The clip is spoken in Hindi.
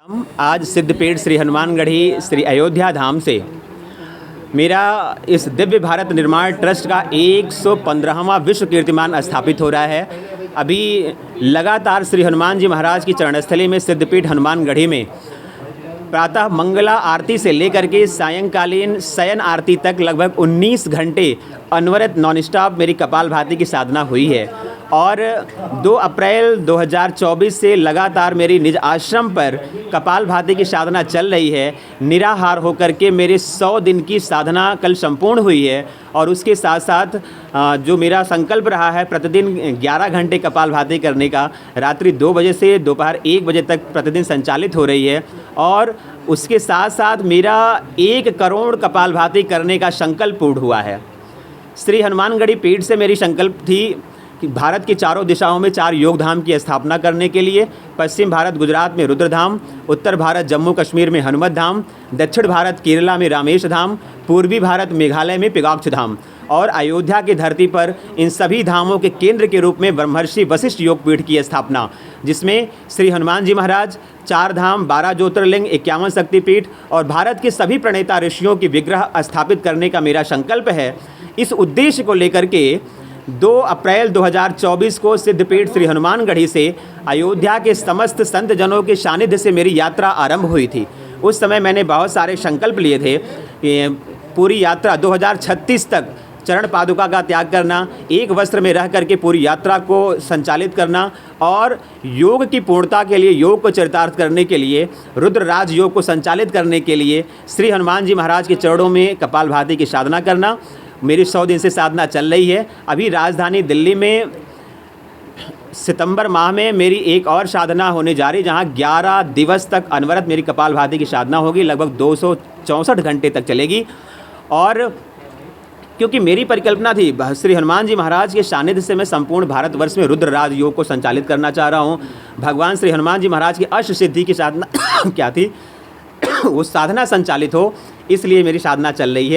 हम आज सिद्धपीठ श्री हनुमानगढ़ी श्री अयोध्या धाम से मेरा इस दिव्य भारत निर्माण ट्रस्ट का 115वां विश्व कीर्तिमान स्थापित हो रहा है। अभी लगातार श्री हनुमान जी महाराज की चरणस्थली में सिद्धपीठ हनुमानगढ़ी में प्रातः मंगला आरती से लेकर के सायंकालीन शयन आरती तक लगभग 19 घंटे अनवरत नॉन स्टॉप मेरी कपालभाति की साधना हुई है। और 2 अप्रैल 2024 से लगातार मेरी निज आश्रम पर कपालभाति की साधना चल रही है। निराहार होकर के मेरे 100 दिन की साधना कल संपूर्ण हुई है। और उसके साथ साथ जो मेरा संकल्प रहा है प्रतिदिन 11 घंटे कपालभाति करने का, रात्रि 2 बजे से दोपहर 1 बजे तक प्रतिदिन संचालित हो रही है। और उसके साथ साथ मेरा 1 करोड़ कपालभाति करने का संकल्प पूर्ण हुआ है। श्री हनुमानगढ़ी पीठ से मेरी संकल्प थी कि भारत की चारों दिशाओं में 4 योग धाम की स्थापना करने के लिए। पश्चिम भारत गुजरात में रुद्रधाम, उत्तर भारत जम्मू कश्मीर में हनुमत धाम, दक्षिण भारत केरला में रामेश धाम, पूर्वी भारत मेघालय में पिगाक्ष धाम और अयोध्या की धरती पर इन सभी धामों के केंद्र के रूप में ब्रह्मर्षि वशिष्ठ योग पीठ की स्थापना, जिसमें श्री हनुमान जी महाराज, 4 धाम, 12 ज्योतिर्लिंग, 51 शक्तिपीठ और भारत के सभी प्रणेता ऋषियों की विग्रह स्थापित करने का मेरा संकल्प है। इस उद्देश्य को लेकर के 2 अप्रैल 2024 को सिद्धपीठ श्री हनुमानगढ़ी से अयोध्या के समस्त संत जनों के सानिध्य से मेरी यात्रा आरंभ हुई थी। उस समय मैंने बहुत सारे संकल्प लिए थे कि पूरी यात्रा 2036 तक चरण पादुका का त्याग करना, एक वस्त्र में रह करके पूरी यात्रा को संचालित करना और योग की पूर्णता के लिए, योग को चरितार्थ करने के लिए, रुद्र राज योग को संचालित करने के लिए श्री हनुमान जी महाराज के चरणों में कपालभाति की साधना करना। मेरी 100 दिन से साधना चल रही है। अभी राजधानी दिल्ली में सितंबर माह में मेरी एक और साधना होने जा रही, जहां 11 दिवस तक अनवरत मेरी कपालभाति की साधना होगी, लगभग 264 घंटे तक चलेगी। और क्योंकि मेरी परिकल्पना थी श्री हनुमान जी महाराज के सानिध्य से मैं संपूर्ण भारतवर्ष में रुद्र राज योग को संचालित करना चाह रहा हूँ। भगवान श्री हनुमान जी महाराज की अष्ट सिद्धि की साधना क्या थी वो साधना संचालित हो, इसलिए मेरी साधना चल रही है।